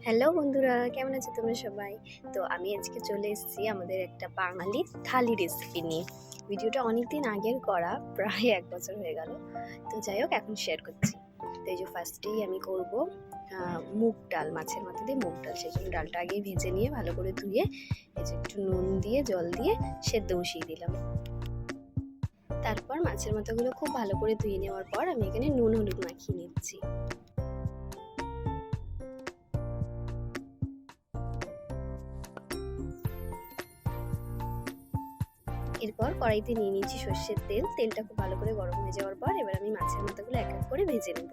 Hello বন্ধুরা, কেমন আছো তোমরা সবাই? তো আমি আজকে চলে এসেছি আমাদের একটা বাঙালি থালি রেসিপি নিয়ে। ভিডিওটা অনেকদিন আগের করা, প্রায় 1 বছর হয়ে গেল। তো যাই হোক, এখন শেয়ার করছি। তো এই যে ফার্স্টেই আমি করব মুগ ডাল, মাছের মাথা দিয়ে মুগ ডাল। সেই জন্য ডালটা আগেই ভেজে নিয়ে ভালো করে ধুয়ে এই যে একটু নুন দিয়ে জল দিয়ে সেদ্ধ বসিয়ে দিলাম। তারপর মাছের মাথাগুলো খুব ভালো করে ধুয়ে নেওয়ার পর আমি এখানে নুন হলুদ মাখিয়ে নিচ্ছি। এরপর কড়াইতে নিয়ে নিয়েছি সর্ষের তেল। তেলটা খুব ভালো করে গরম হয়ে যাওয়ার পর এবার আমি মাছের মাথাগুলো এক এক করে ভেজে নেব।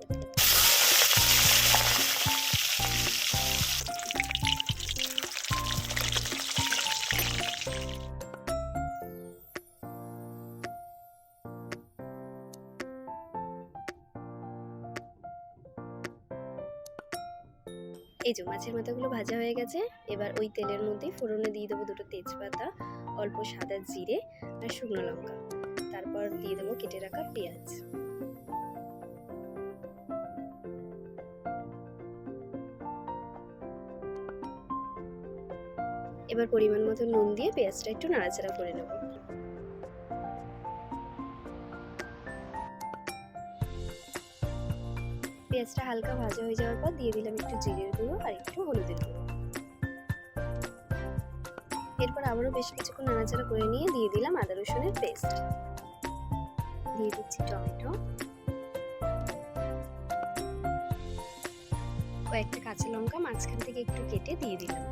এই যে মাছের মাথাগুলো ভাজা হয়ে গেছে। এবার ওই তেলের মধ্যে ফোড়নে দিয়ে দেবো 2টো তেজপাতা, অল্প সাদা জিরে আর শুকনো লঙ্কা। তারপর দিয়ে দেবো কেটে রাখা পেঁয়াজ। এবার পরিমাণ মতো নুন দিয়ে পেঁয়াজটা একটু নাড়াচাড়া করে নেব। পেঁয়াজটা হালকা ভাজা হয়ে যাওয়ার পর দিয়ে দিলাম একটু জিরের গুঁড়ো আর একটু হলুদের গুঁড়ো। এরপর আবারও বেশ কিছুক্ষণ নাড়াচাড়া করে নিয়ে দিয়ে দিলাম আদা রসুনের পেস্ট। দিয়ে দিচ্ছি টমেটো, কয়েকটা কাঁচা লঙ্কা মাঝখান থেকে একটু কেটে দিয়ে দিলাম।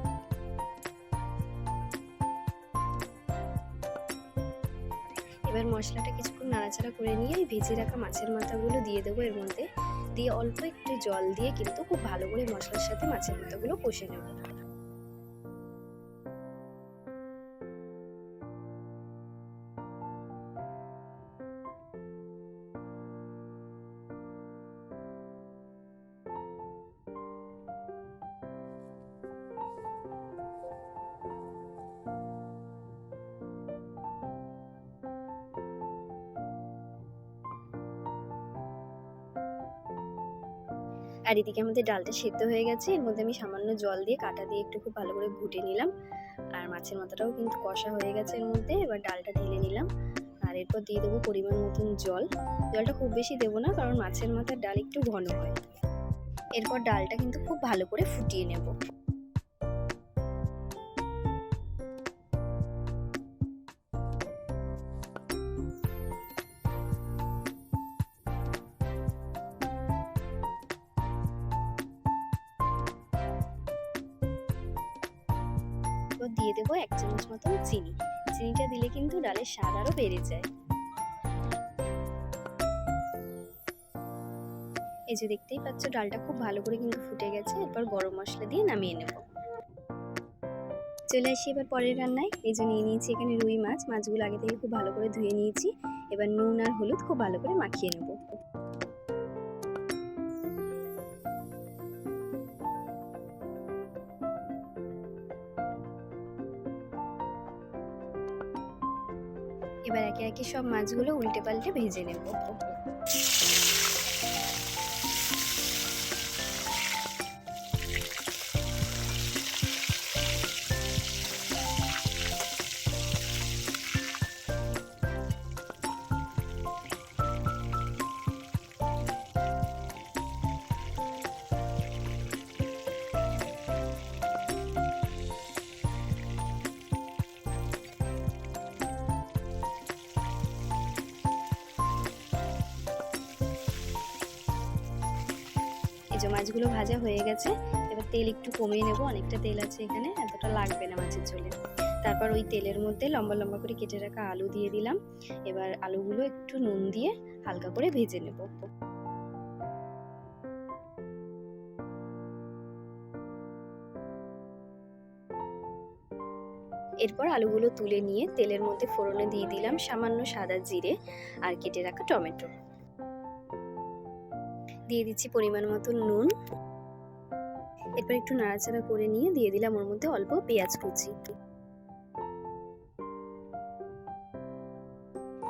এবার মশলাটা কিছুক্ষণ নাড়াচাড়া করে নিয়ে ভেজে রাখা মাছের মাথাগুলো দিয়ে দেবো এর মধ্যে। দিয়ে অল্প একটু জল দিয়ে কিন্তু খুব ভালো করে মশলার সাথে মাছের মাথাগুলো কষে নেব। আর এদিকে আমাদের ডালটা সেদ্ধ হয়ে গেছে। এর মধ্যে আমি সামান্য জল দিয়ে কাঁটা দিয়ে একটু খুব ভালো করে ঘুটে নিলাম। আর মাছের মাথাটাও কিন্তু কষা হয়ে গেছে এর মধ্যে। এবার ডালটা ঢেলে নিলাম আর এরপর দিয়ে দেবো পরিমাণ মতন জল। জলটা খুব বেশি দেবো না, কারণ মাছের মাথার ডাল একটু ঘন হয়। এরপর ডালটা কিন্তু খুব ভালো করে ফুটিয়ে নেব। দিয়ে দেবো 1 চামচ মতন চিনি। চিনিটা দিলে কিন্তু ডালের স্বাদ আরো বেড়ে যায়। এই যে দেখতেই পাচ্ছ ডালটা খুব ভালো করে কিন্তু ফুটে গেছে। এরপর গরম মশলা দিয়ে নামিয়ে নেব। চলে আসি এবার পরের রান্নায়। এই যে নিয়ে নিয়েছি এখানে রুই মাছ। মাছগুলো আগে থেকে খুব ভালো করে ধুয়ে নিয়েছি। এবার নুন আর হলুদ খুব ভালো করে মাখিয়ে নেব। এবার একে একে সব মাছগুলো উল্টে পাল্টে ভেজে নেব। এই যে মাছগুলো ভাজা হয়ে গেছে। এবার তেল একটু কমিয়ে নেব, অনেকটা তেল আছে এখানে, এতটা লাগবে না মাছের ঝোলে। তারপর ওই তেলের মধ্যে লম্বা লম্বা করে কেটে রাখা আলু দিয়ে দিলাম। এবার আলুগুলো একটু নুন দিয়ে হালকা করে ভেজে নেব। এরপর আলুগুলো তুলে নিয়ে তেলের মধ্যে ফোড়নে দিয়ে দিলাম সামান্য সাদা জিরে আর কেটে রাখা টমেটো। দিয়ে দিচ্ছি পরিমাণ মতো নুন। এরপর একটু নাড়াচাড়া করে নিয়ে দিয়ে দিলাম ওর মধ্যে অল্প পেঁয়াজ কুচি।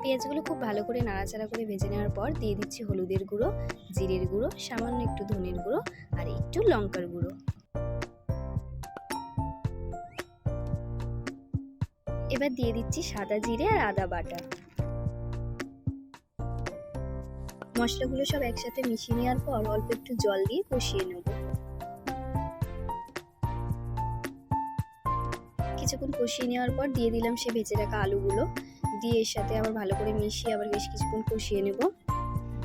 পেঁয়াজগুলো খুব ভালো করে নাড়াচাড়া করে ভেজে নেওয়ার পর দিয়ে দিচ্ছি হলুদের গুঁড়ো, জিরের গুঁড়ো, সামান্য একটু ধনের গুঁড়ো আর একটু লঙ্কার গুঁড়ো। এবার দিয়ে দিচ্ছি সাদা জিরে আর আদা বাটা। মশলাগুলো সব একসাথে মিশিয়ে নেওয়ার পর অল্প একটু জল দিয়ে কষিয়ে নেব। কিছুক্ষণ কষিয়ে নেওয়ার পর দিয়ে দিলাম সে ভেজে রাখা আলুগুলো, দিয়ে এর সাথে আবার ভালো করে মিশিয়ে আবার বেশ কিছুক্ষণ কষিয়ে নেব।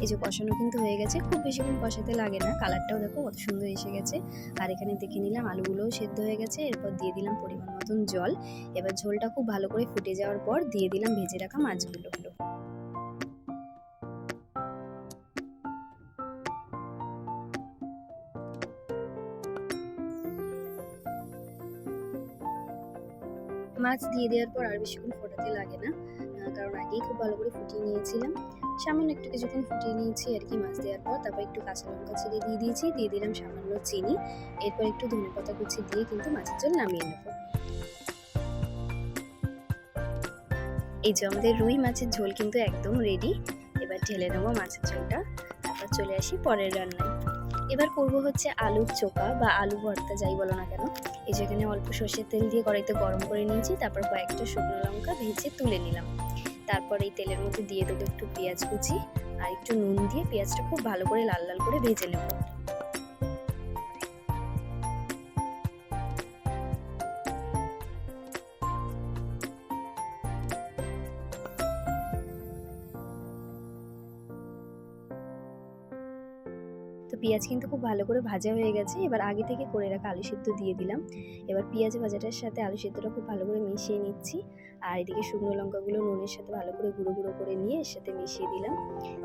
এই যে কষানো কিন্তু হয়ে গেছে, খুব বেশিক্ষণ কষাতে লাগে না, কালারটাও দেখো কত সুন্দর এসে গেছে। আর এখানে দেখে নিলাম আলুগুলোও সেদ্ধ হয়ে গেছে। এরপর দিয়ে দিলাম পরিমাণ মতন জল। এবার ঝোলটা খুব ভালো করে ফুটে যাওয়ার পর দিয়ে দিলাম ভেজে রাখা মাছগুলো। মাছ দিয়ে দেওয়ার পর আর বেশিক্ষণ ফোটাতে লাগে না, কারণ আগেই খুব ভালো করে ফুটিয়ে নিয়েছিলাম। সামান্য একটু কিছুক্ষণ ফুটিয়ে নিয়েছি আর কি মাছ দেওয়ার পর। তারপর একটু কাঁচা লঙ্কা ছিঁড়ে দিয়ে দিয়েছি, দিয়ে দিলাম সামান্য চিনি। এরপর একটু ধনেপাতা কুচি দিয়ে কিন্তু মাছের ঝোল নামিয়ে নেব। এই যে আমাদের রুই মাছের ঝোল কিন্তু একদম রেডি। এবার ঢেলে নেবো মাছের ঝোলটা, তারপর চলে আসি পরের রান্নায়। এবার করবো হচ্ছে আলুর চোখা বা আলু ভর্তা যাই বলো না কেন। এই যেখানে অল্প সর্ষের তেল দিয়ে কড়াইতে গরম করে নিয়েছি, তারপর কয়েকটা শুকনো লঙ্কা ভেজে তুলে নিলাম। তারপর এই তেলের মধ্যে দিয়ে দেবো একটু পেঁয়াজ কুচি আর একটু নুন দিয়ে পেঁয়াজটা খুব ভালো করে লাল লাল করে ভেজে নেব। তো পেঁয়াজ কিন্তু খুব ভালো করে ভাজা হয়ে গেছে। এবার আগে থেকে করে রাখা আলু সিদ্ধ দিয়ে দিলাম। এবার পেঁয়াজ ভাজাটার সাথে আলু সিদ্ধটা খুব ভালো করে মিশিয়ে নিচ্ছি। আর এদিকে শুকনো লঙ্কাগুলো নুনের সাথে ভালো করে গুঁড়ো গুঁড়ো করে নিয়ে এর সাথে মিশিয়ে দিলাম।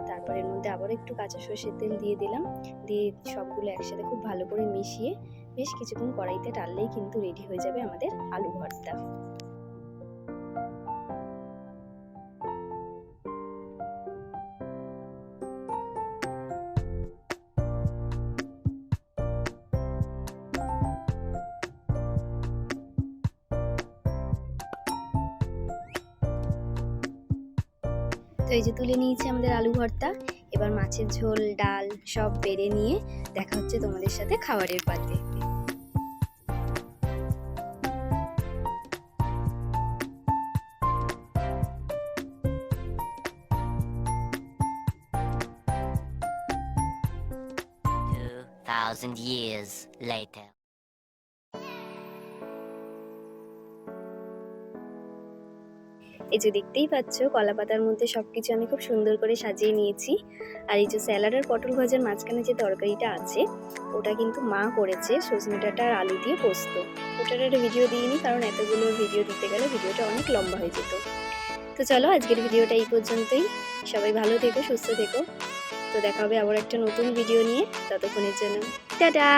তারপর এর মধ্যে আবার একটু কাঁচা সর্ষের তেল দিয়ে দিলাম, দিয়ে সবগুলো একসাথে খুব ভালো করে মিশিয়ে বেশ কিছুক্ষণ কড়াইতে টানলেই কিন্তু রেডি হয়ে যাবে আমাদের আলু ভর্তা। তো এই যে তুলে নিয়েছি আমাদের আলু ভর্তা। এবার মাছের ঝোল, ডাল সব বেড়ে নিয়ে দেখা হচ্ছে তোমাদের সাথে খাবারের পাতে। Thousand years later. এই যে দেখতেই পাচ্ছ কলা পাতার মধ্যে সবকিছু আমি খুব সুন্দর করে সাজিয়ে নিয়েছি। আর এই যে স্যালাড আর পটল ভাজার মাঝখানে যে তরকারিটা আছে ওটা কিন্তু মা করেছে, সজনে ডাঁটা আর আলু দিয়ে পোস্ত। ওটার একটা ভিডিও দিইনি, কারণ এতগুলো ভিডিও দিতে গেলে ভিডিওটা অনেক লম্বা হয়ে যেত। তো চলো আজকের ভিডিওটা এই পর্যন্তই। সবাই ভালো থেকো, সুস্থ থেকো। তো দেখা হবে আবার একটা নতুন ভিডিও নিয়ে। ততক্ষণের জন্য টাটা।